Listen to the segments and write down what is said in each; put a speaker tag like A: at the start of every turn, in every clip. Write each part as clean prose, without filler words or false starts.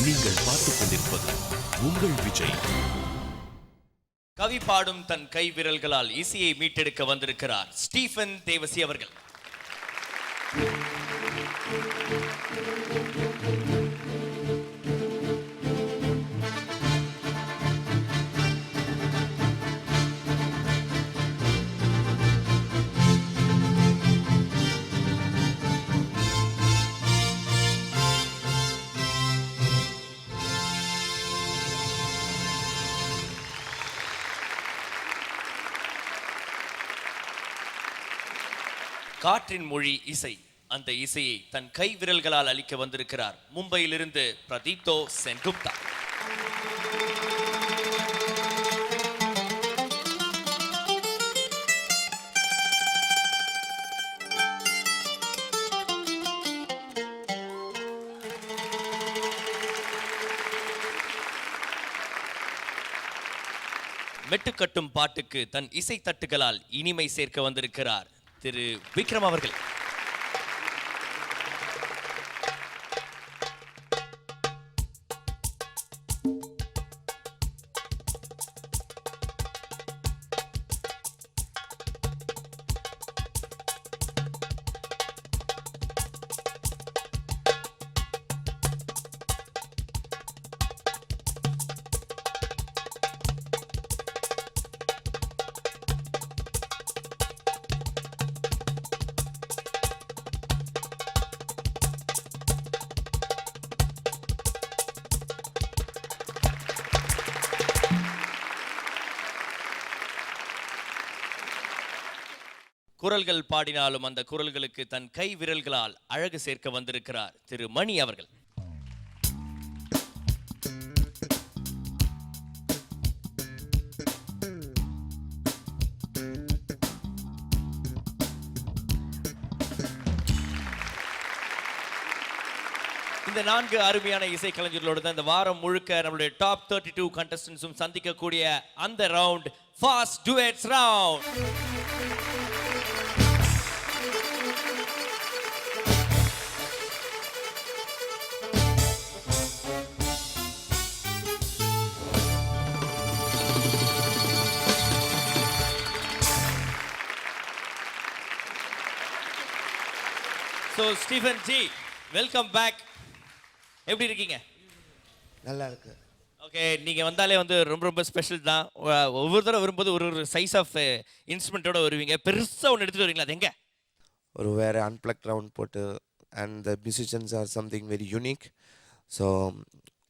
A: நீங்கள் பார்த்துக் கொண்டிருப்பது உங்கள் விஜய்.
B: கவி பாடும் தன் கை விரல்களால் இசையை மீட்டெடுக்க வந்திருக்கிறார் ஸ்டீஃபன் தேவசி அவர்கள். காற்றின் மொழி இசை, அந்த இசையை தன் கை விரல்களால் அளிக்க வந்திருக்கிறார் மும்பையிலிருந்து பிரதீப்தோ சென்குப்தா. மெட்டுக்கட்டும் பாட்டுக்கு தன் இசை தட்டுகளால் இனிமை சேர்க்க வந்திருக்கிறார் திரு விக்ரம் அவர்கள். குரல்கள் பாடினாலும் அந்த குரல்களுக்கு தன் கை விரல்களால் அழகு சேர்க்க வந்திருக்கிறார் திரு மணி அவர்கள். இந்த 4 அருமையான இசை கலைஞர்களோடு தான் இந்த வாரம் முழுக்க நம்மளுடைய டாப் 32 கண்டஸ்டன்ட்ஸும் சந்திக்கக்கூடிய அந்த round fast duets round. So Stephen ji, welcome back. எப்படி இருக்கீங்க?
C: நல்லா இருக்கு.
B: ஓகே, நீங்கள் வந்தாலே வந்து ரொம்ப ரொம்ப ஸ்பெஷல் தான். ஒவ்வொரு தடவை வரும்போது ஒரு சைஸ் ஆஃப் இன்ஸ்ட்ருமெண்ட்டோட வருவீங்க. பெருசாக ஒன்று எடுத்துகிட்டு வருவீங்களா? அது எங்கே?
C: ஒரு வேறு அன்பிளக்ட் ரவுண்ட் போட்டு, and the musicians or something very unique. So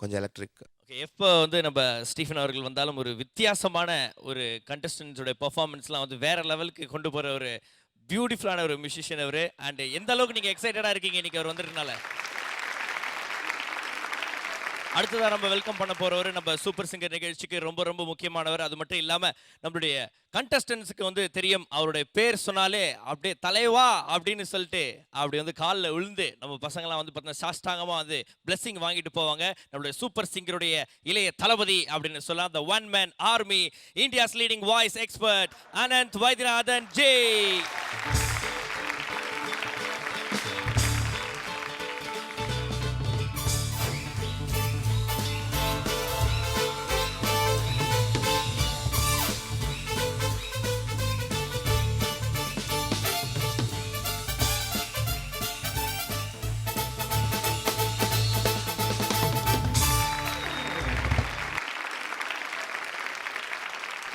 C: கொஞ்சம் எலக்ட்ரிக்.
B: ஓகே, எப்போ வந்து நம்ம ஸ்டீஃபன் அவர்கள் வந்தாலும் ஒரு வித்தியாசமான ஒரு கண்டஸ்டன்ஸோட பெர்ஃபார்மன்ஸ்லாம் வந்து வேறு லெவலுக்கு கொண்டு போகிற ஒரு பியூட்டிஃபுல்லான ஒரு மியூசிஷியன் அவர். அண்ட் எந்த அளவுக்கு நீங்கள் எக்ஸைட்டடாக இருக்கீங்க இன்னைக்கு அவர் வந்துருக்கனால? அடுத்ததாக நம்ம வெல்கம் பண்ண போகிறவர் நம்ம சூப்பர் சிங்கர் நிகழ்ச்சிக்கு ரொம்ப ரொம்ப முக்கியமானவர். அது மட்டும் இல்லாமல் நம்மளுடைய கண்டஸ்டன்ஸுக்கு வந்து தெரியும், அவருடைய பேர் சொன்னாலே அப்படியே தலைவா அப்படின்னு சொல்லிட்டு அப்படி வந்து காலில் விழுந்து நம்ம பசங்களாம் வந்து பார்த்தீங்கன்னா சாஷ்டாங்கமாக வந்து பிளெஸிங் வாங்கிட்டு போவாங்க. நம்மளுடைய சூப்பர் சிங்கருடைய இளைய தளபதி அப்படின்னு சொல்லலாம். The one man army, India's leading voice expert Anand Vaidyanathan J.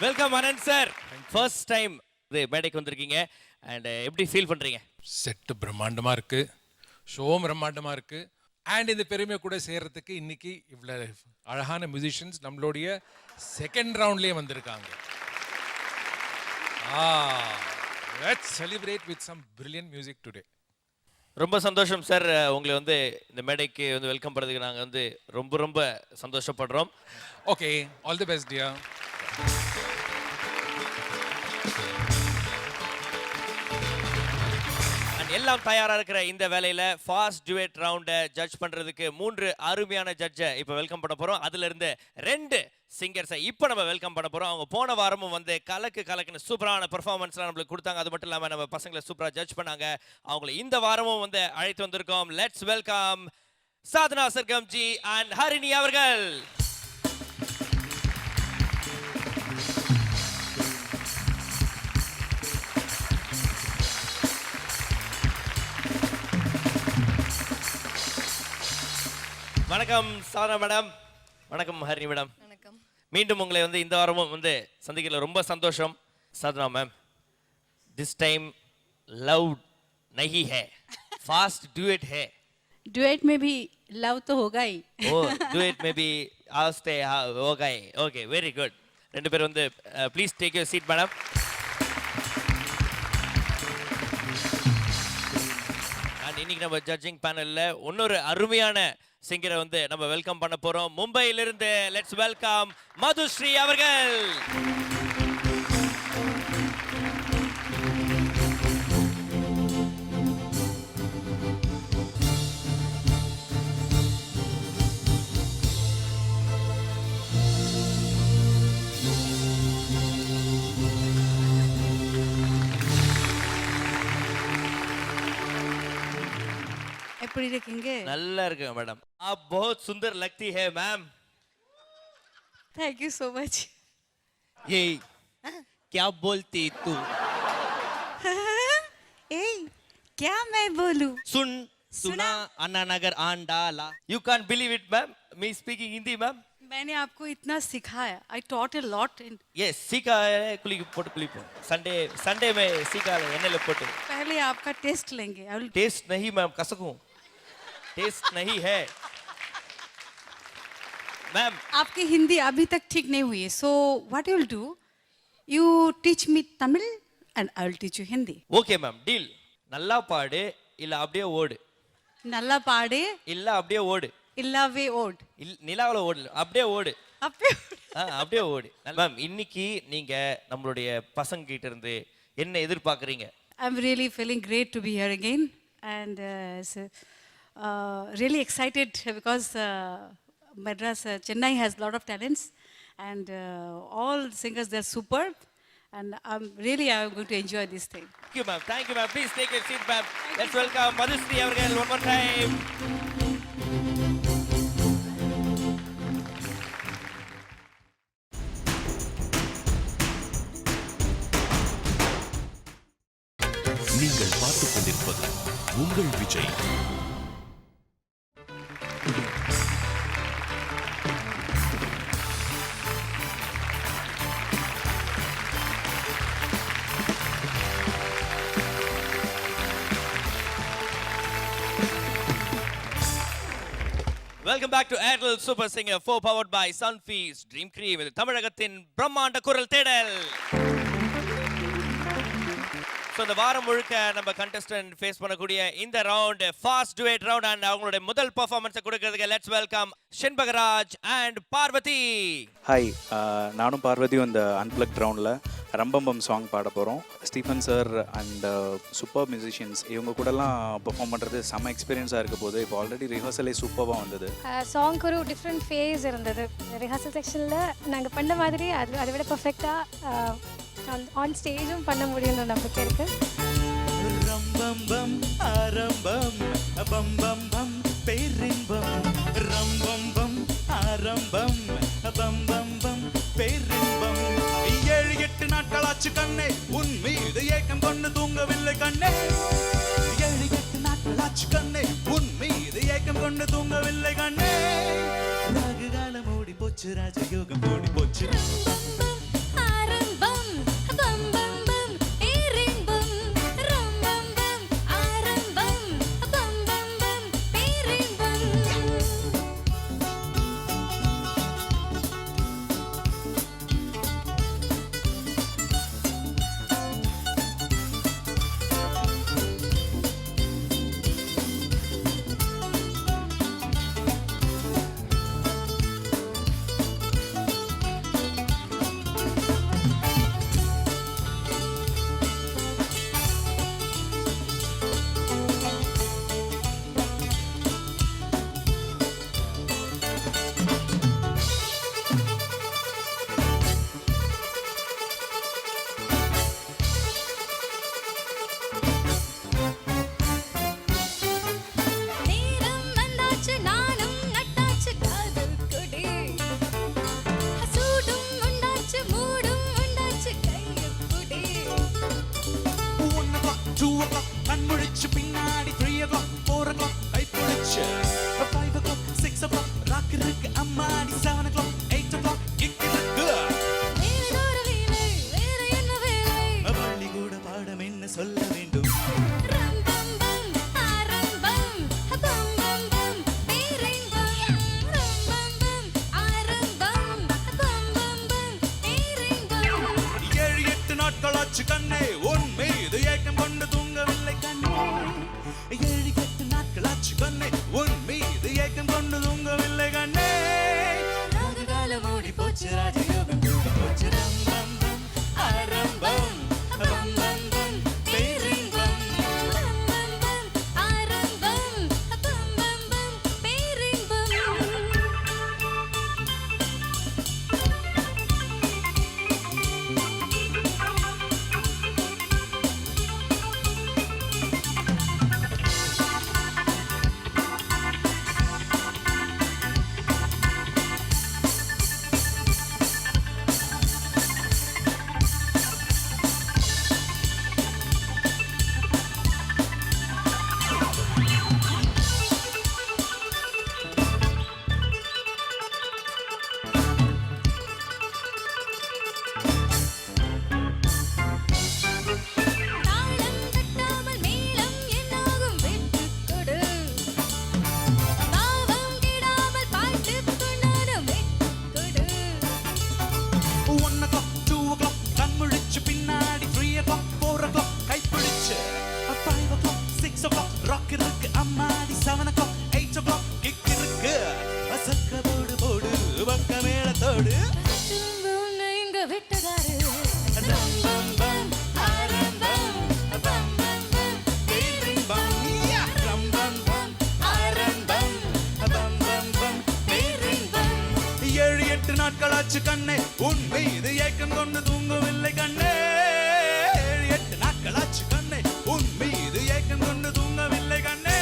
B: Welcome Anand sir. First time மேடைக்கு வந்திருக்கீங்க. அண்ட் எப்படி ஃபீல் பண்ணுறீங்க?
D: செட்டு பிரம்மாண்டமாக இருக்குது, ஷோவும் பிரம்மாண்டமாக இருக்குது. அண்ட் இந்த பெருமையை கூட சேர்கிறதுக்கு இன்னைக்கு இவ்வளோ அழகான மியூசிஷியன்ஸ் நம்மளுடைய செகண்ட் ரவுண்ட்லேயே வந்திருக்காங்க. Let's celebrate with some brilliant music today.
B: ரொம்ப சந்தோஷம் சார், உங்களை வந்து இந்த மேடைக்கு வந்து வெல்கம் பண்ணுறதுக்கு நாங்கள் வந்து ரொம்ப ரொம்ப சந்தோஷப்படுறோம்.
D: Okay, all the best dear.
B: எல்லாம் தயாரா இருக்கிற இந்த வேலையில ஃபாஸ்ட் டுயட் ரவுண்ட ஜட்ஜ் பண்றதுக்கு 3 அருமையான ஜட்ஜை இப்ப வெல்கம் பண்ண போறோம். அதுல இருந்து 2 சிங்கர்ஸை இப்ப நம்ம வெல்கம் பண்ண போறோம். அவங்க போன வாரமும் வந்து கலக்குன்னு சூப்பரான பெர்ஃபார்மன்ஸ்லாம் நம்மளுக்கு கொடுத்தாங்க. அது மட்டும் இல்லாம நம்ம பசங்களை சூப்பரா ஜட்ஜ் பண்ணாங்க. அவங்களை இந்த வாரமும் வந்து அழைத்து வந்திருக்கோம். Let's welcome Sadhana Sargam G and Harini அவர்கள். வணக்கம் சாதனா மேடம். வணக்கம் ஹரிணி மேடம்.
E: வணக்கம்.
B: மீண்டும் உங்களை வந்து இந்த வாரமும் வந்து சந்திக்கல ரொம்ப சந்தோஷம். Sadhana ma'am, this time love नहीं है, फास्ट डुएट है.
E: डुएट में भी लव तो होगा ही.
B: ओ डुएट में भी आस्ते हो गए. Okay, very good. ரெண்டு பேரும் வந்து please take your seat madam. And இன்னைக்கு நம்ம ஜட்ஜிங் பேனல்ல இன்னொரு அருமையான சிங்கரை வந்து நம்ம வெல்கம் பண்ண போறோம். மும்பையிலிருந்து லெட்ஸ் வெல்கம் மதுஸ்ரீ அவர்கள்.
E: எப்படி இருக்கீங்க?
B: நல்லா இருக்கு மேடம். आप बहुत सुंदर लगती है ma'am.
E: Thank you so much.
B: ये क्या बोलती तू?
E: ए क्या मैं बोलूं?
B: सुन सुना अन्ना नगर आन डाला. You can't believe it ma'am. Me speaking Hindi ma'am.
E: मैंने आपको इतना सिखाया. I taught a lot in.
B: Yes, सीखा है कुली पोट कुली पो. संडे में सीखा है एनएल पोट.
E: पहले आपका टेस्ट लेंगे. I will.
B: टेस्ट नहीं मैम, कसकूं. टेस्ट नहीं है मैम.
E: आपकी हिंदी अभी तक ठीक नहीं हुई है. So what you will do? You teach me Tamil and I will teach you Hindi.
B: Okay ma'am, deal. நல்லா பாடு இல்ல அப்படியே ஓடு.
E: நல்லா பாடு
B: இல்ல அப்படியே ஓடு.
E: இல்லாவே ஓடு.
B: நிலாவுல ஓடு, அப்படியே ஓடு.
E: அப்படியே
B: அப்படியே ஓடு. மேம், இன்னைக்கு நீங்க நம்மளுடைய பசங்க கிட்ட இருந்து என்ன எதிர்பார்க்கறீங்க?
E: I'm really feeling great to be here again and really excited because Madras, Chennai has a lot of talents and all singers, they're superb and I'm going to enjoy this thing.
B: Thank you ma'am. Thank you ma'am. Please take a seat ma'am. Let's welcome Madhusri avargal one more time.
A: நீங்கள் பார்த்துக் கொண்டிருப்பது உங்கள் Vijay.
B: Welcome back to Airtel Super Singer 4 powered by Sunfeast Dream Cream. இது தமிழகத்தின் பிரம்மாண்ட குரல் தேடல். So இந்த வாரம் முழுக்க நம்ம கண்டஸ்டன்ட் ஃபேஸ் பண்ணக்கூடிய இந்த round fast duet round and அவங்களுடைய முதல் பெர்ஃபார்மன்ஸை கொடுக்கறதுக்கு let's welcome Shenbagaraj and Parvathi.
F: ஹாய், நானும் பார்வதியும் இந்த அன்பிளக்ட் ரவுண்டில் ரம்பம்பம் சாங் பாட போகிறோம். Stephen sir and super musicians இவங்க கூடலாம் பெர்ஃபார்ம் பண்ணுறது செம்ம எக்ஸ்பீரியன்ஸாக இருக்க போது. இப்போ ஆல்ரெடி ரிஹர்சலே சூப்பராக வந்தது.
G: சாங்க்கு ஒரு டிஃப்ரெண்ட் ஃபேஸ் இருந்தது. ரிஹர்சல் செக்ஷனில் நாங்கள் பண்ண மாதிரி அதை விட பர்ஃபெக்டாக ஆன் ஸ்டேஜும் பண்ண முடியும்னு நம்பிக்கை இருக்கு.
H: ரம்பம்பம் ஆரம்பம் பம் பம் பம் பேரின்பம் ரம்பம்பம் ஆரம்பம் பம் பம் பம் பேரின்பம் 7-8 நாட்களாச்சு கண்ணே உன் மீது ஏக்கம் கொண்டு தூங்கவில்லை கண்ணே 7-8 நாட்களாச்சு கண்ணே உன் மீது ஏக்கம் கொண்டு தூங்கவில்லை கண்ணே ராகு காலம் ஓடி போச்சு ராஜயோகம் ஓடி போச்சு. பக்க மேளத்தோடு
G: உன்னை இங்க விட்டதாரு
H: ரம் பம் பம் ஆரம்பம் பம் பம் பம் பேரின்பம் ரம் பம் பம் ஆரம்பம் பம் பம் பம் பேரின்பம் 7-8 நாட்களாச்சு கண்ணே உன் மீது ஏக்கம் கொண்டு தூங்கவில்லை கண்ணே 7-8 நாட்களாச்சு கண்ணே உன் மீது ஏக்கம் கொண்டு தூங்கவில்லை கண்ணே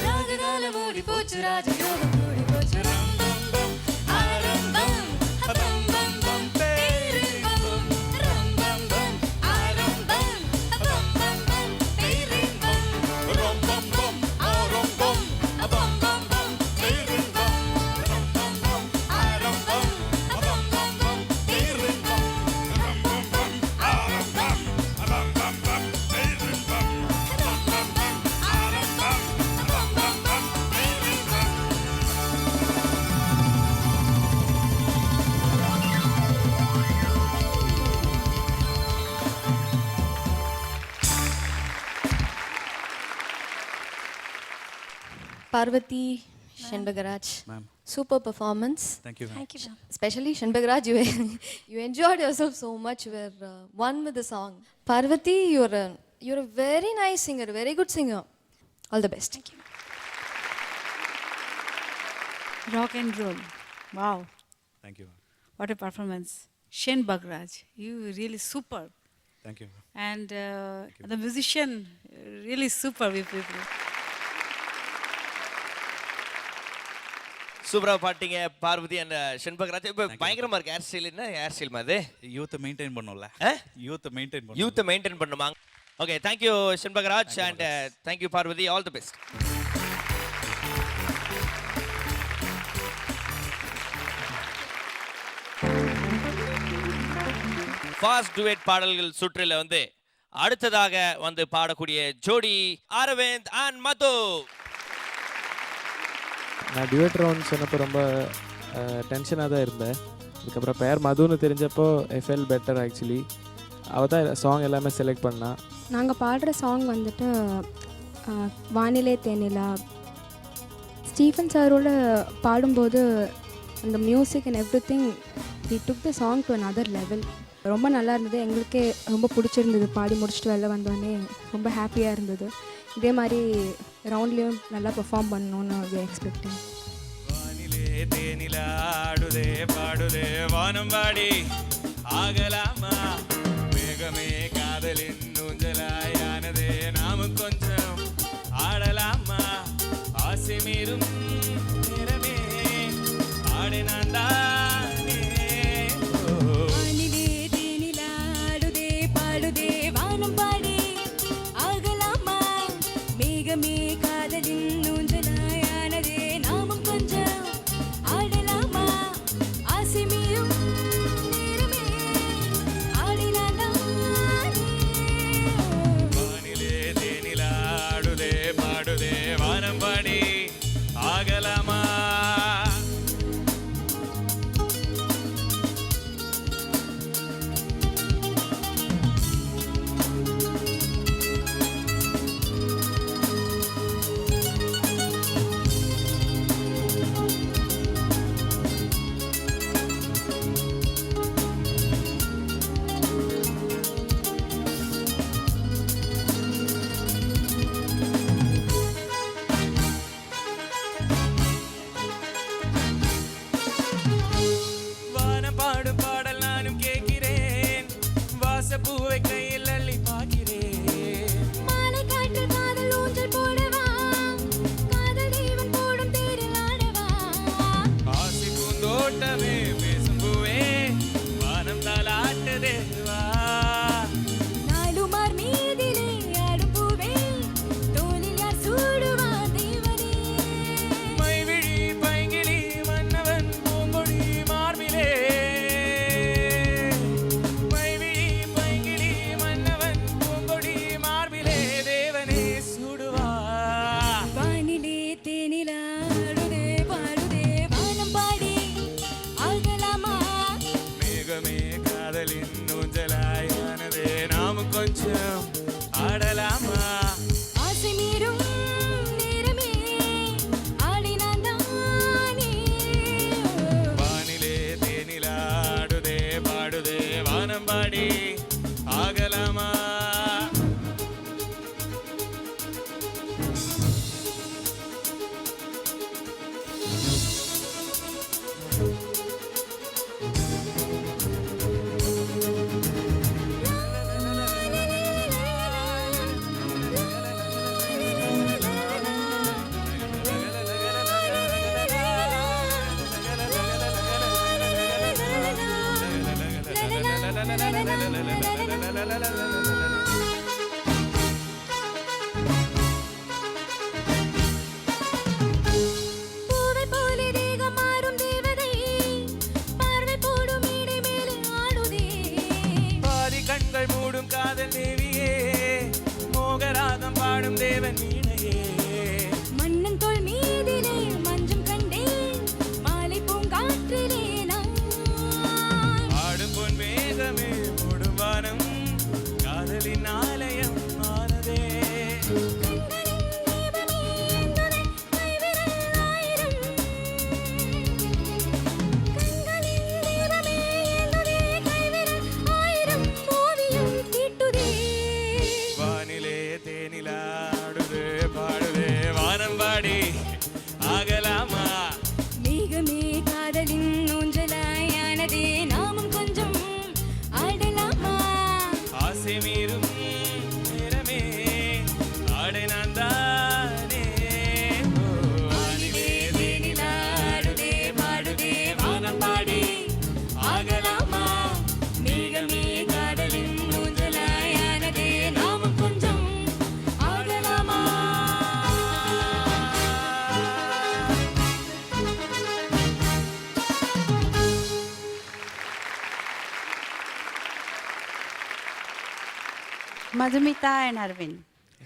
G: ராஜகாலம் ஓடி போச்சு ராஜயோகம் ஓடி போச்சு
H: ரம் பம் பம் ஆரம்பம் பம் பம் பம் பேரின்பம் ரம் பம் பம் ஆரம்பம் பம் பம் பம் பேரின்பம் ரம் பம் பம் ஆரம்பம் பம் பம் பம் பேரின்பம் ரம் பம் பம் ஆரம்பம் பம் பம் பம் பேரின்பம் ரம் பம் பம் ஆரம்பம் பம் பம் பம் பேரின்பம் ரம் பம் பம் ஆரம்பம் பம் பம் பம் பேரின்பம்
I: Parvati Shenbagaraj.
F: Ma'am.
I: Super performance.
F: Thank you, ma'am.
G: Thank you, ma'am.
I: Especially Shenbagaraj, you enjoyed yourself so much. You were one with the song. Parvati, you're a very nice singer, very good singer. All the best.
G: Thank you.
E: Rock and roll. Wow,
F: Thank you, ma'am.
E: what a performance. Shen Bagraj, you really super.
F: Thank you, ma'am.
E: And the musician, really super.
B: சூப்பரா பாட்டீங்க Parvati and ஷென்பகராஜ். இப்போ பயங்கரமா இருக்கு hair style. என்ன hair style அது?
F: யூத்தை maintain பண்ணோம்ல யூத்தை maintain பண்ணோம்
B: யூத்தை மெயின்டைன் பண்ணுமா? Okay, thank you Shenbagaraj and thank you Parvathi. All the best. Fast duet பாடல்கள் சுற்றில வந்து அடுத்ததாக வந்து பாடக்கூடிய ஜோடி அரவிந்த் அண்ட் மது.
J: நான் டியூட் ரவுண்ட் சொன்னப்போ ரொம்ப டென்ஷனாக தான் இருந்தேன். அதுக்கப்புறம் பேர் மதுன்னு தெரிஞ்சப்போ ஐ ஃபெல் பெட்டர் ஆக்சுவலி. அவள் தான் சாங் எல்லாமே செலக்ட் பண்ணா.
G: நாங்கள் பாடுற சாங் வந்துட்டு வானிலை தேனிலா. ஸ்டீஃபன் சாரோட பாடும்போது அந்த music and everything we took the song to another level. ரொம்ப நல்லா இருந்தது, எங்களுக்கே ரொம்ப பிடிச்சிருந்தது. பாடி முடிச்சுட்டு வெளில வந்தோடனே ரொம்ப ஹாப்பியாக இருந்தது. இதே மாதிரி ரவுண்ட்லேயும் நல்லா பெர்ஃபார்ம் பண்ணணும்னு வி எக்ஸ்பெக்டிங்.
H: வானிலே தேனிலா ஆடுதே பாடுதே வானம் வாடி ஆகலாமா வேகமே காதலின் ஊஞ்சலாயானதே நாம கொஞ்சம் ஆடலாமா ஆசை மீறும் நேரமே ஆடினான் தானே
G: வானிலே தேனிலா ஆடுதே பாடுதே வானம் பாடி ஆகலாமா மேகமே காதலின் ஊஞ்சலாயானதே நாமும் கொஞ்சம் ஆடலாமா ஆசை மீறும் நேரமே ஆடினான்
H: வானிலே தேனிலா ஆடுதே பாடுதே வானம் பாடி ஆகலாமா வானம் பாடும் பாடல் நானும் கேட்கிறேன் வாசப்பூவை கையில் அள்ளி பார்க்கிறேன்
G: மாலை காற்றில் காதல் ஊஞ்சல் போடவா காதல் தேவன் போடும் தேரில் ஆடவா
H: ஆசை பூந்தோட்டமே பேசும் பூவே வானம் தாலாட்டுதே வா
G: நாளுமார் மீதிலே ஆடும் பூவே தோளில் யார் சூடுவா தேவனே
H: மைவிழி பைங்கிளி மன்னவன் பூங்கொடி மார்பிலே மைவிழி பைங்கிளி மன்னவன் பூங்கொடி மார்பிலே தேவனே சூடுவா
G: வானிலே தேனிலா ஆடுதே பாடுதே வானம் பாடி
E: Madhumita and Arvind.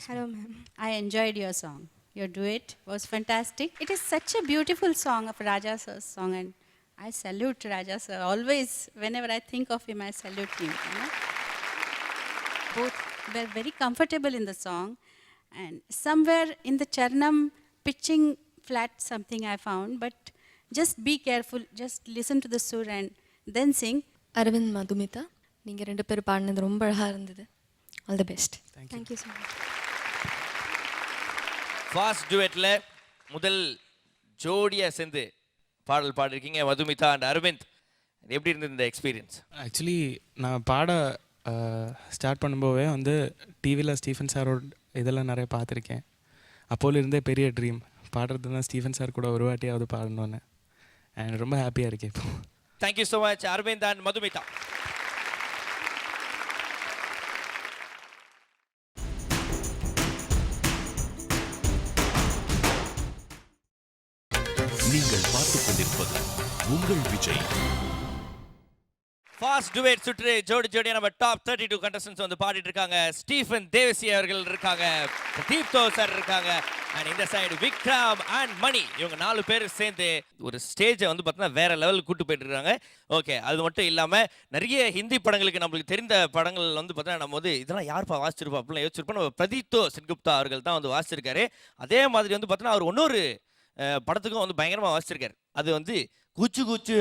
G: Hello, ma'am.
E: I enjoyed your song. Your duet was fantastic. It is such a beautiful song of Raja sir's song, and I salute Raja sir. Always, whenever I think of him, I salute him. You know? Both were very comfortable in the song, and somewhere in the Charnam, pitching flat something I found, but just be careful, just listen to the sur and then sing.
I: Aravind Madhumitha நீங்கள் 2 பேரும் பாடினது ரொம்ப அழகாக இருந்தது. All the best.
G: Thank you so much.
B: Fast டுவெட்ல முதல் ஜோடியா சேர்ந்து பாடல் பாடிருக்கீங்க மதுமிதா அண்ட் அரவிந்த். எப்படி இருந்தது இந்த எக்ஸ்பீரியன்ஸ்?
J: ஆக்சுவலி நான் பாட ஸ்டார்ட் பண்ணும்போதே வந்து டிவியில் ஸ்டீஃபன் சாரோட இதெல்லாம் நிறைய பார்த்துருக்கேன். அப்போலேருந்தே பெரிய ட்ரீம் பாடுறதுனா ஸ்டீஃபன் சார் கூட ஒரு வாட்டியாவது பாடணுன்னு. அண்ட் ரொம்ப ஹாப்பியாக இருக்கேன் இப்போ.
B: Thank you so much Aravind and Madhumitha.
A: நீங்கள் பார்த்துக் கொண்டிருப்பது உங்கள் விஜய்.
B: ஃபாஸ்ட் டுவேட் சுற்று ஜோடியா நம்ம டாப் 32 கண்டஸ்டன்ஸ் வந்து பாடிட்டு இருக்காங்க. ஸ்டீஃபன் தேவசி அவர்கள் இருக்காங்க, தீப்தோ சார் இருக்காங்க, அண்ட் இந்த சைடு விக்ரம் அண்ட் மணி. இவங்க 4 பேர் சேர்ந்து ஒரு ஸ்டேஜை வந்து பார்த்தீங்கன்னா வேற லெவலுக்கு கூட்டு போயிட்டு இருக்காங்க. ஓகே, அது மட்டும் இல்லாமல் நிறைய ஹிந்தி படங்களுக்கு நம்மளுக்கு தெரிந்த படங்கள் வந்து பார்த்தீங்கன்னா நம்ம வந்து இதெல்லாம் யார்ப்பா வாசிச்சிருப்போம் அப்படிலாம் யோசிச்சிருப்போம். நம்ம பிரதீப்தோ சென்குப்தா அவர்கள் தான் வந்து வாசிச்சிருக்காரு. அதே மாதிரி வந்து பார்த்தீங்கன்னா அவர் இன்னொரு படத்துக்கும் வந்து பயங்கரமாக வாசிச்சிருக்காரு. அது வந்து குச்சு குச்சு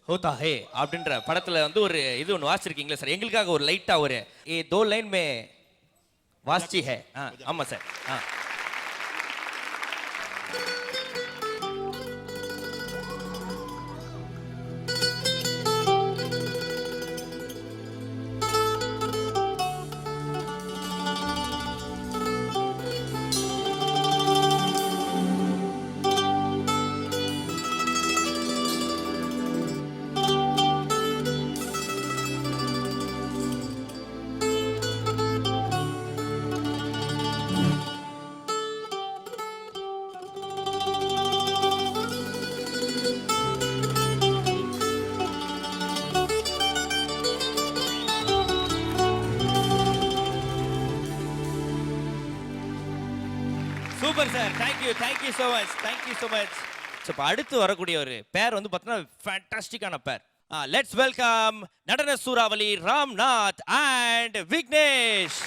B: ஹோதா ஹே அப்படின்ற படத்தில் வந்து ஒரு இது ஒன்று வாசிச்சிருக்கீங்களா சார்? எங்களுக்காக ஒரு லைட்டாக ஒரு தோ லைன் மே வாசிச்சி ஹே. ஆமாம் sir. Super sir, thank you so much. So இப்போ அடுத்து வரக்கூடிய ஒரு பேர் வந்து பார்த்தீங்கன்னா ஃபேண்டாஸ்டிக்கான பேர். லெட்ஸ் வெல்கம் நடன சூறாவளி ராம்நாத் அண்ட் விக்னேஷ்.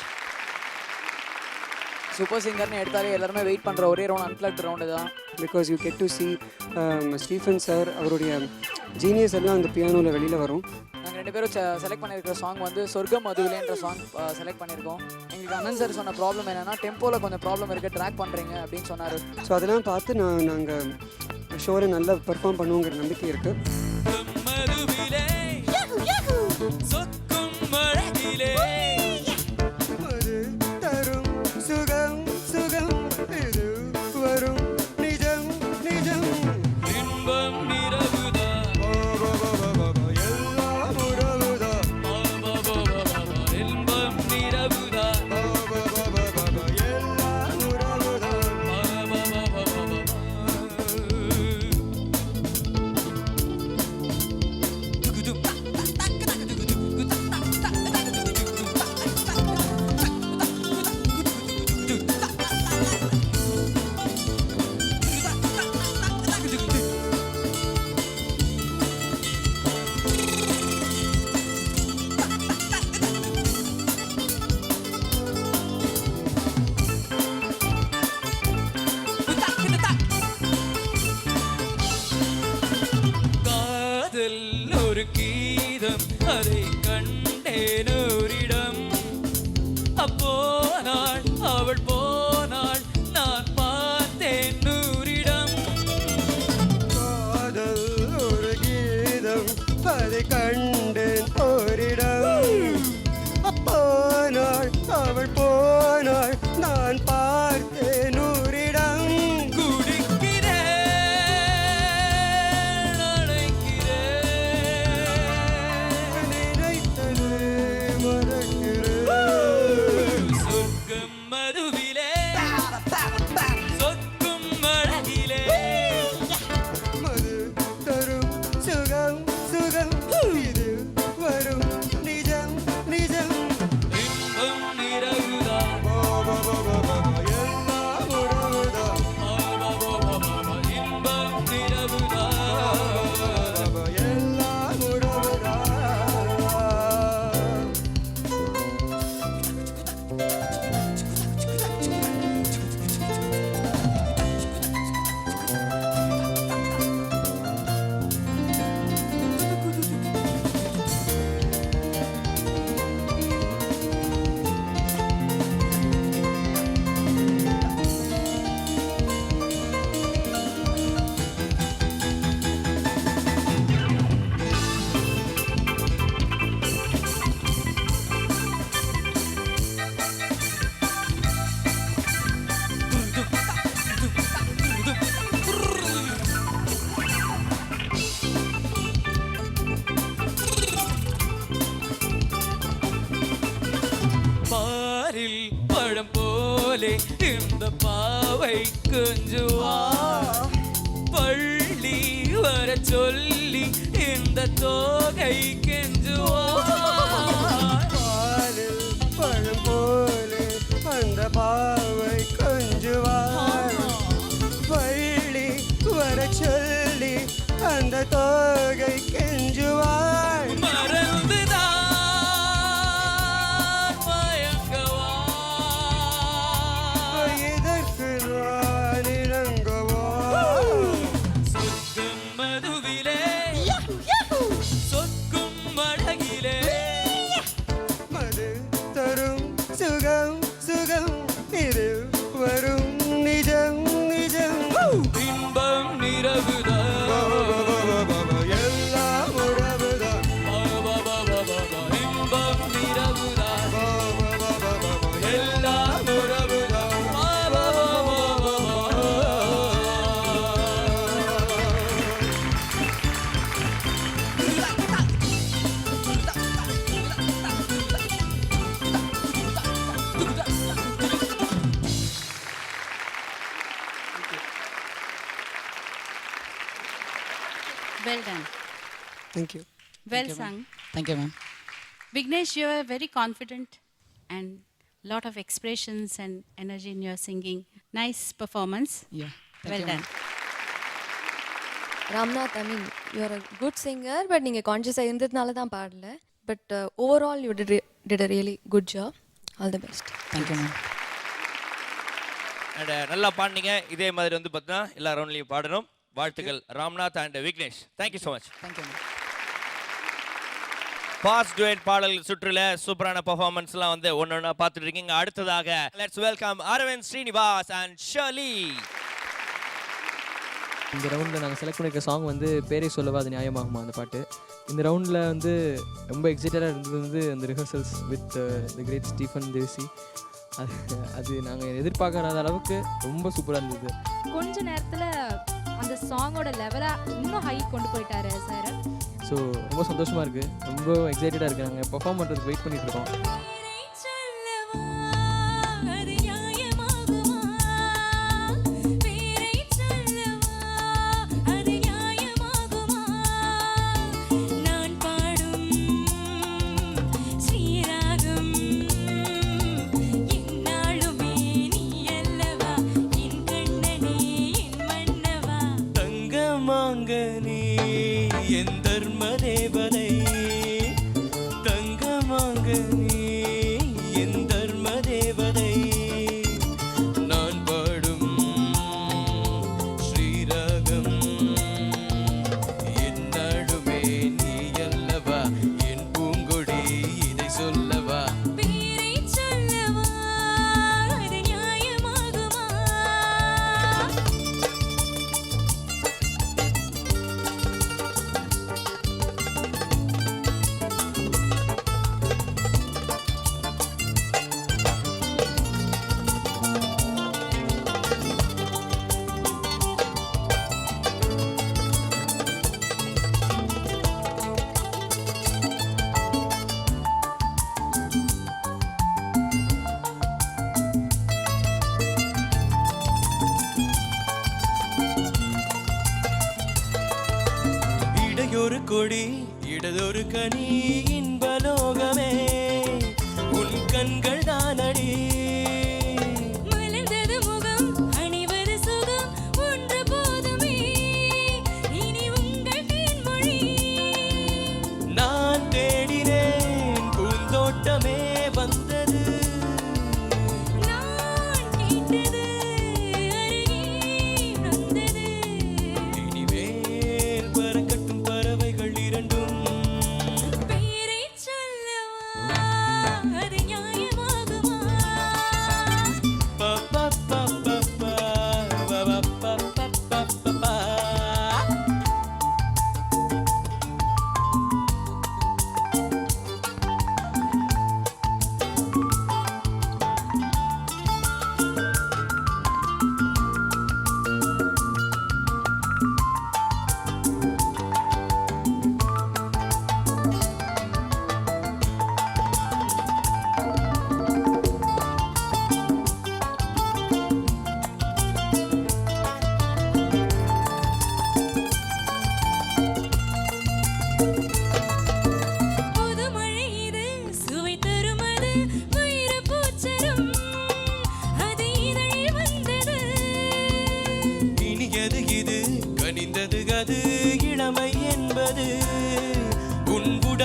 K: சூப்பர் சிங்கர்னு எடுத்தாலே எல்லாருமே வெயிட் பண்ணுற ஒரே ரவுண்ட் அன்பிளக்ட் ரவுண்டு தான். Because you get to C Stephen sir அவருடைய ஜீனியஸ் எல்லாம் அந்த பியானோவில் வெளியில் வரும். நாங்கள் 2 பேரும் செலக்ட் பண்ணியிருக்கிற சாங் வந்து சொர்க்கம் மதுவிலேன்ற சாங் செலக்ட் பண்ணியிருக்கோம். எங்களுக்கு அனந்த் சார் சொன்ன ப்ராப்ளம் என்னென்னா டெம்போவில் கொஞ்சம் ப்ராப்ளம் இருக்குது, ட்ராக் பண்ணுறீங்க அப்படின்னு சொன்னார். ஸோ அதெல்லாம் பார்த்து நாங்கள் ஷோவில் நல்லா பெர்ஃபார்ம் பண்ணுவோங்கிற நம்பிக்கை இருக்குது.
H: ஒரு கீதம் அதை கண்டேனோரிடம். அப்போனாள் அவள் போனாள் நான் பார்த்தேன் நூறிடம். காதல் ஒரு கீதம் அதை கண்டேன் ஓரிடம். அப்போனாள் அவள் போனாள் நான் பார்த்தேன் நூறிடம். இது போலே இந்த பாவை கொஞ்சுவா பள்ளி வர சொல்லி இந்த தோகை கெஞ்சுவா
K: பழம் போலே அந்த பாவை கொஞ்சுவார் பள்ளி வர சொல்லி அந்த தோகை கெஞ்சுவார்
H: மறந்துதான் மயங்கவா
K: இதற்கு நான் இறங்கவா
H: சொர்க்கம் மதுவிலே சொக்கும் அழகிலே
K: மது தரும் சுகம் சுகம் இது வரும் நிஜம் நிஜம்
H: இன்பம் நிரவுதான்
K: எல்லாம் உறவுதான்
H: இன்பம் நிரவுதான்
K: எல்லாம் உறவுதான்
E: Well done.
K: Thank you
E: Well sung.
K: Thank you ma'am
E: Vignesh, you are very confident and lot of expressions and energy in your singing. Nice performance. Well done.
I: Ramnath, I mean you're a good singer, but நீங்கள் கான்ஷியஸாக இருந்ததுனால தான் பாடல. But overall you did a really good job. All the best.
K: Thank you ma'am
B: and நல்லா பாடினீங்க. இதே மாதிரி வந்து பார்த்தீங்கன்னா எல்லா ரவுண்ட்லையும் பாடணும். வாழ்த்துக்கள் Ramnath and Vignesh. Thank you so much.
K: Thank you ma'am
B: பாஸ் டுவேட் பாடல் சுற்றுல சூப்பரான பெர்ஃபார்மன்ஸ்லாம் வந்து ஒன்று பார்த்துட்டு இருக்கீங்க. அடுத்ததாக let's welcome Aravind Srinivas and Shirley.
K: இந்த ரவுண்டில் நாங்கள் செலக்ட் பண்ணியிருக்க சாங் வந்து பேரை சொல்லவா அது நியாயமாகுமா அந்த பாட்டு. இந்த ரவுண்டில் வந்து ரொம்ப எக்ஸைட்டடாக இருந்தது வந்து அந்த rehearsals with the great Stephen Devassy. அது நாங்கள் எதிர்பார்க்காத அளவுக்கு ரொம்ப சூப்பராக இருந்தது.
G: கொஞ்ச நேரத்தில் அந்த சாங்கோட லெவலை இன்னும் ஹை கொண்டு போயிட்டாரு சார்.
K: ஸோ ரொம்ப சந்தோஷமாக இருக்குது, ரொம்ப எக்ஸைட்டடாக இருக்குது. நாங்கள் பெர்ஃபார்ம் பண்ணுறதுக்கு வெயிட் பண்ணிட்டு இருக்கோம்.
H: தங்கமாங்கனி என் தர்ம தேவதை, தங்கமாங்கனி என் தர்ம தேவதை, நான் பாடும் ஸ்ரீராகம் என்னாடுமே நீ அல்லவா, என் பூங்கொடி இதை சொல்லவா. இடையொரு கொடி இடதொரு கனி இன்பலோகமே உன் கண்கள் தானடி.
I: மலர்ந்தது முகம் அணிவது சுகம் ஒன்று போதுமே இனி உங்கள் தேன்மொழி.
H: நான் தேடினேன் பூந்தோட்டமே வந்தது,
I: நான் கேட்டது அருகே வந்தது.
H: இனிமேல் பறக்கட்டும் பறவைகள் இரண்டும்.
I: பேரை சொல்லவா அது நியாயமாகுமா.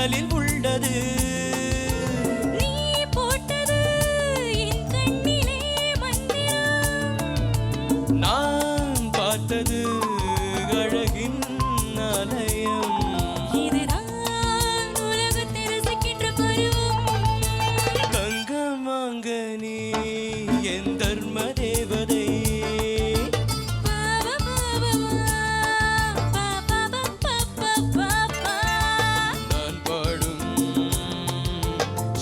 H: உடலில் உள்ளது.
E: நீ போட்டது என் கண்ணிலே மந்திரம்.
H: நான் பார்த்தது அழகின் ஆலயம்.
E: இதுதான் உலகத்தை ரசிக்கின்ற பருவம்.
H: தங்கமாங்க நீ என் தர்ம தேவதை. நான் பாடும்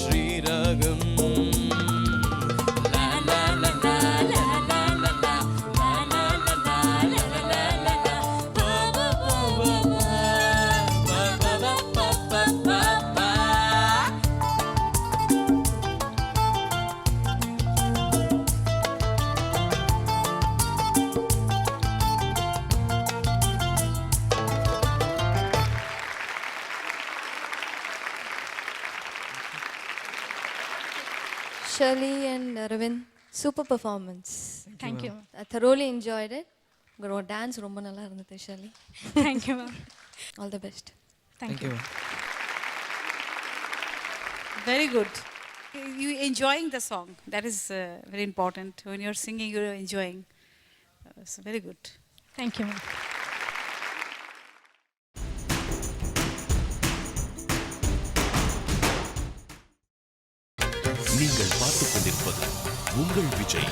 H: ஸ்ரீராகம்.
I: Shirley and Arvind, super performance.
E: Thank you.
I: I thoroughly enjoyed it. உங்களோட டான்ஸ் ரொம்ப நல்லா இருந்தது Shirley.
E: Thank you, ma'am.
I: All the best.
E: Thank you. Very good. You enjoying the song. That is very important. When you're singing, you're enjoying. So very good. Thank you, ma'am.
A: நீங்கள் பார்த்துக் கொண்டிருப்பது உங்கள் Vijay.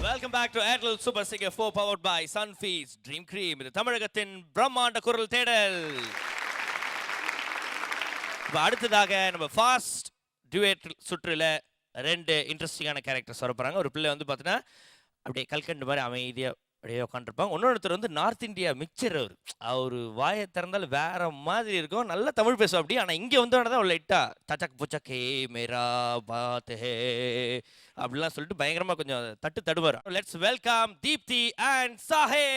B: Welcome back to Airtel super singer 4 powered by Sunfeast dream cream. இது தமிழகத்தின் பிரம்மாண்ட குரல் தேடல். இப்போ அடுத்ததாக நம்ம ஃபாஸ்ட் டுவேட் சுற்றுல 2 இன்ட்ரெஸ்டிங்கான கேரக்டர்ஸ் வர போகிறாங்க. ஒரு பிள்ளை வந்து பார்த்தீங்கன்னா அப்படியே கல்கண்டு மாதிரி அமைதியாக அப்படியே உட்காந்துருப்பாங்க. இன்னொருத்தர் வந்து நார்த் இந்தியா மிக்சர். அவர் வாயை திறந்தாலும் வேற மாதிரி இருக்கும். நல்லா தமிழ் பேசுவோம் அப்படி. ஆனால் இங்கே வந்து தான் ஒரு லைட்டா தச்சக் புச்சக் ஹே மேரா பாத் ஹே அப்படிலாம் சொல்லிட்டு பயங்கரமாக கொஞ்சம் தட்டு தடுவார். Let's welcome Deepthi and Sahe.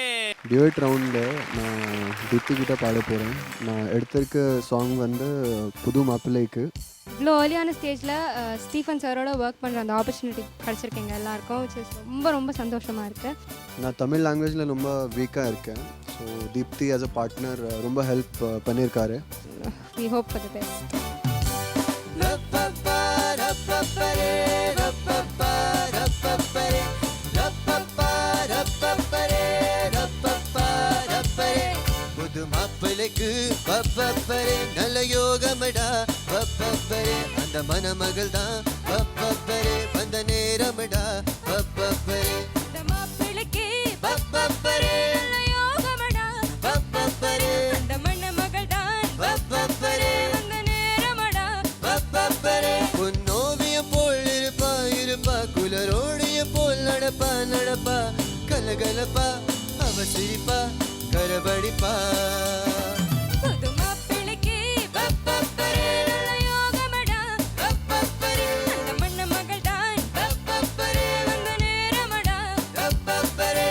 L: Duet ரவுண்டில் நான் தீப்தி கிட்ட பாட போகிறேன். நான் எடுத்திருக்க சாங் வந்து புது மாப்பிள்ளைக்கு.
G: இவ்வளோ ஏர்லியான ஸ்டேஜில் ஸ்டீஃபன் சாரோட ஒர்க் பண்ணுற அந்த ஆப்பர்ச்சுனிட்டி கிடச்சிருக்கீங்க எல்லாருக்கும், which is ரொம்ப ரொம்ப சந்தோஷமாக இருக்குது.
L: நான் தமிழ் லாங்குவேஜில் ரொம்ப வீக்காக இருக்கேன். So Deepti as a partner ரொம்ப ஹெல்ப் பண்ணியிருக்காரு.
G: We hope for the best.
M: புது மாப்பிள்ளைக்கு பப்பப்பரே நல்ல யோகமடா பப்பப்பரே அந்த மணமகள் தான் பப்பப்பரே வந்த நேரமடா பப்பப்பரே
E: இந்த மாப்பிள்ளைக்கு
M: பப்பப்பரே
E: நல்ல யோகமடா
M: பப்பப்பரே
E: அந்த மணமகள் தான்
M: பப்பப்பரே
E: வந்த நேரமடா
M: பப்பப்பரே பொன்னோவியம் போல் இருப்பா இருப்பா குலரோடிய போல் நடப்பா நடப்பா கலகலப்பா அவ சிரிப்பா கரபடிப்பா
E: புது மாப்பிள்ளைக்கு
M: பப்பப்பரே
E: நல்ல யோகமடா
M: பப்பப்பரே
E: அந்த மணமகள் தான்
M: பப்பப்பரே
E: வந்த நேரமடா
M: பப்பப்பரே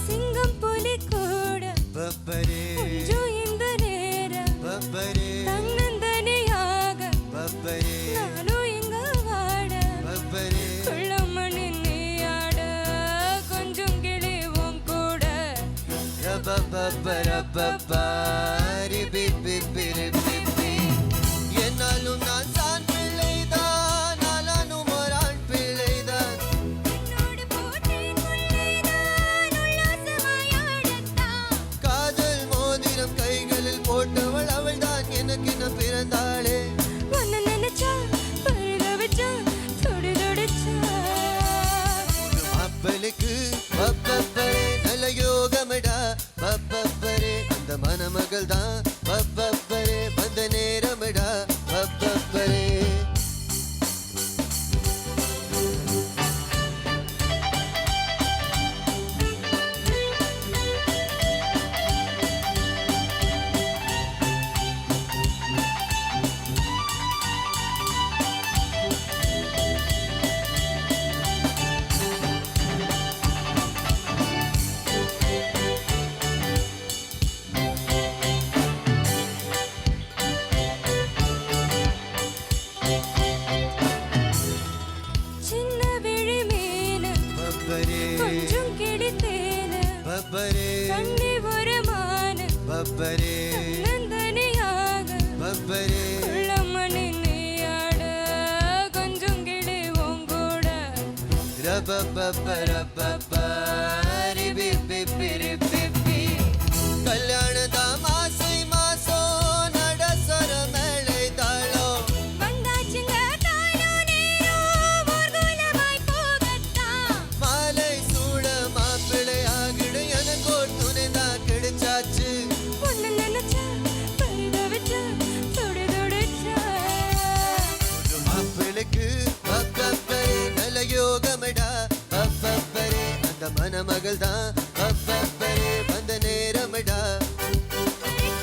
E: சிங்கம் புலி கூட
M: பப்பரே
E: கொஞ்சம் இந்த நேரம்
M: பப்பரே
E: தன்னந்தனியாக
M: பப்பரே
E: நானும் இங்க வாட
M: பப்பரே
E: குள்ளமணி நீயாட கொஞ்சம் கிளி உன் கூட
M: ரப்பப்பரப்பப்பாரி பிப்பி பிரிப்பி என்னாலும் நான் சான் பிள்ளைதான் நானும் ஒரு ஆண் பிள்ளைதான்
E: என்னோடு போட்டேன் முல்லைதான் உல்லாசமாயாடத்தான்
M: காதல் மோதிரம் கைகளில் போட்டவள் அவள்தான் எனக்கென பிறந்தாளே
E: உன்னை நினைச்சா பரிதவிச்சா துடி துடிச்சா
M: மாப்பிள்ளைக்கு பப்பப்பரே நல்ல யோகமடா பப்ப பப்பரே
I: கண்ணி புறமான
M: பப்பரே
I: நந்தனியாக
M: பப்பரே
I: உள்ளமணி நீயாட கொஞ்சம் கிளி உங்கூட
M: ரபபபரபபரி பிப்பி பிப்பி கல்யாணதா மாசை மாசோ நடசர மேளை தாளம்
I: வந்தாச்சுங்க தானோ நேரோ ஊர்கோலமாய் போகத்தான்
M: மாலை சூட மாப்பிள்ளை ஆகிடு எனக்கு ஒரு துணைதான் கிடைச்சாச்சு
I: ஒன்னு நினைச்சா பரிதவிச்சா துடி துடிச்சா
M: ஒரு மாப்பிள்ளைக்கு பப்பப்பரே நல்ல யோகமடா பப்பப்பரே அந்த மணமகள் தான் பப்பப்பரே வந்த நேரமடா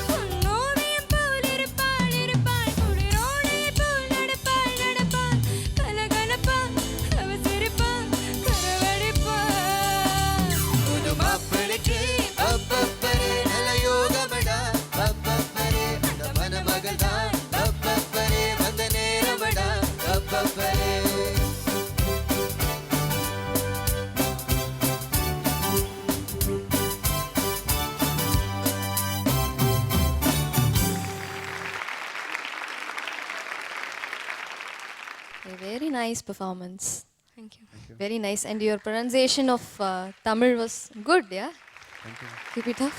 I: பொன்னோவியம் போல் இருப்பாள் இருப்பாள் குளிரோடை போல் நடப்பாள் நடப்பாள் கலகலப்பா அவ சிரிப்பா கரவடிப்பா
M: புது மாப்பிள்ளைக்கு பப்பப்பரே நல்ல யோகமடா பப்பப்பரே அந்த மணமகள் தான் பப்பப்பரே வந்த நேரமடா பப்பப்பரே
I: A very nice performance. Thank you. Very nice. And your pronunciation of Tamil was good, yeah?
L: Thank you.
I: Keep it up.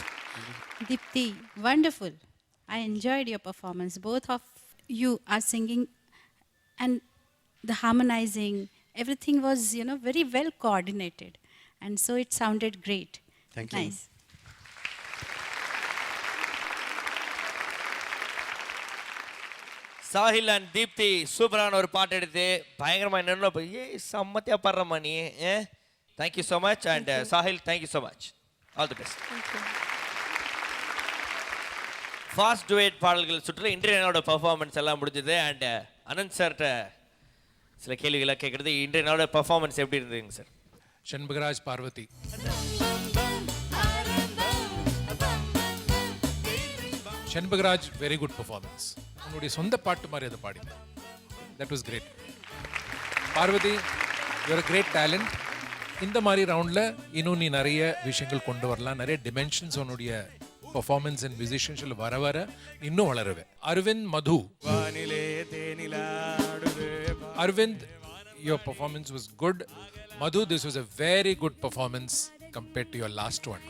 E: Deepti, wonderful. I enjoyed your performance. Both of you are singing and the harmonizing, everything was, very well coordinated. And so it sounded great.
C: Thank you.
E: Nice.
B: Sahil and Deepti சூப்பரான ஒரு பாட்டு எடுத்து பயங்கரமாக என்னென்ன செம்மத்தியாக பாடுறம்மா நீ thank you so much and Sahil thank you so much all the best fast duet பாடல்கள் சுற்றில் இன்றைய நாளோட பர்ஃபார்மன்ஸ் எல்லாம் முடிஞ்சது அண்ட் அனந்த் சார்கிட்ட சில கேள்விகளை கேட்குறது இன்றைய நாளோட பர்ஃபார்மன்ஸ் எப்படி இருந்ததுங்க sir
D: Shanbagaraj Parvathi Shanbagaraj very good performance உன்னுடைய சொந்த பாட்டு மாதிரி அதை பாடினேன் that was great Parvathi you are great talent இந்த மாதிரி ரவுண்டில் இன்னும் நீ நிறைய விஷயங்கள் கொண்டு வரலாம் நிறைய டிமென்ஷன்ஸ் உன்னுடைய பர்ஃபார்மன்ஸ் அண்ட் மியூசிஷியன்ஸில் வர வர இன்னும் வளருவே அரவிந்த் மது Aravind your performance was good Madhu this was a very good performance compared to your last one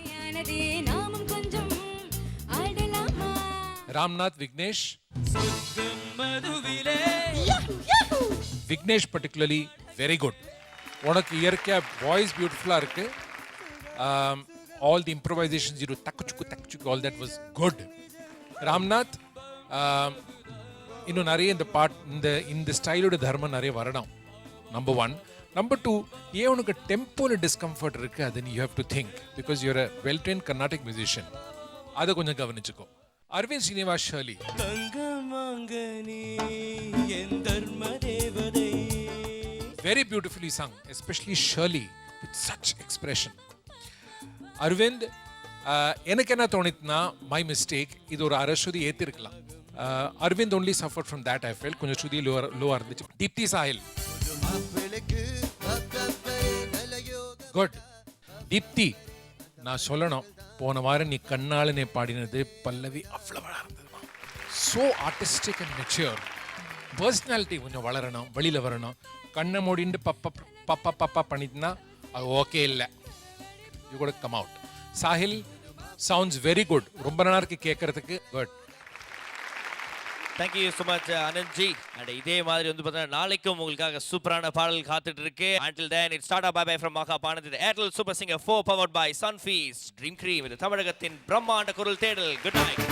D: Ramnath Vignesh Vignesh particularly very good உனக்கு இயற்கையா வாய்ஸ் பியூட்டிஃபுல்லாக இருக்கு all the improvisations you do takuchuku all that was good Ramnath இன்னும் நிறைய இந்த பாட் இந்த ஸ்டைலோட தர்மம் நிறைய வரணும் number 1 number 2 ஏன் உனக்கு டெம்போல டிஸ்கம்ஃபர்ட் இருக்கு அது you have to think because you're a well trained Carnatic musician அதை கொஞ்சம் கவனிச்சுக்கோ Aravind Srinivas Shirley very beautifully sung especially Shirley with such expression Aravind எனக்கு என்ன தோணித்துனா மை மிஸ்டேக் இது ஒரு அரஸ்ருதி ஏற்றிருக்கலாம் Aravind only suffered from that I felt கொஞ்சம் ஸ்ருதி லோவாக இருந்துச்சு தீப்தி சாஹில் குட் தீப்தி நான் சொல்லணும் போன வாரம் நீ கண்ணாளனே பாடினது பல்லவி அவ்வளவு இருந்ததுமா so artistic and mature personality கொஞ்சம் வளரணும் வெளியில் வரணும் கண்ணை மூடிண்டு பப்பா பண்ணிட்டுனா அது ஓகே இல்லை யூ கூட come out Sahil sounds very good ரொம்ப நல்லா இருக்கு கேட்கறதுக்கு good
B: thank you so much Anand ji and இதே மாதிரி வந்து பார்த்தீங்கன்னா நாளைக்கும் உங்களுக்காக சூப்பரான பாடல் காத்துட்டு இருக்கு until then it's start bye bye from மகா பானது Airtel super singer 4 powered by Sunfeast Dream Cream இது தமிழகத்தின் பிரம்மாண்ட குரல் தேடல் குட் நைட்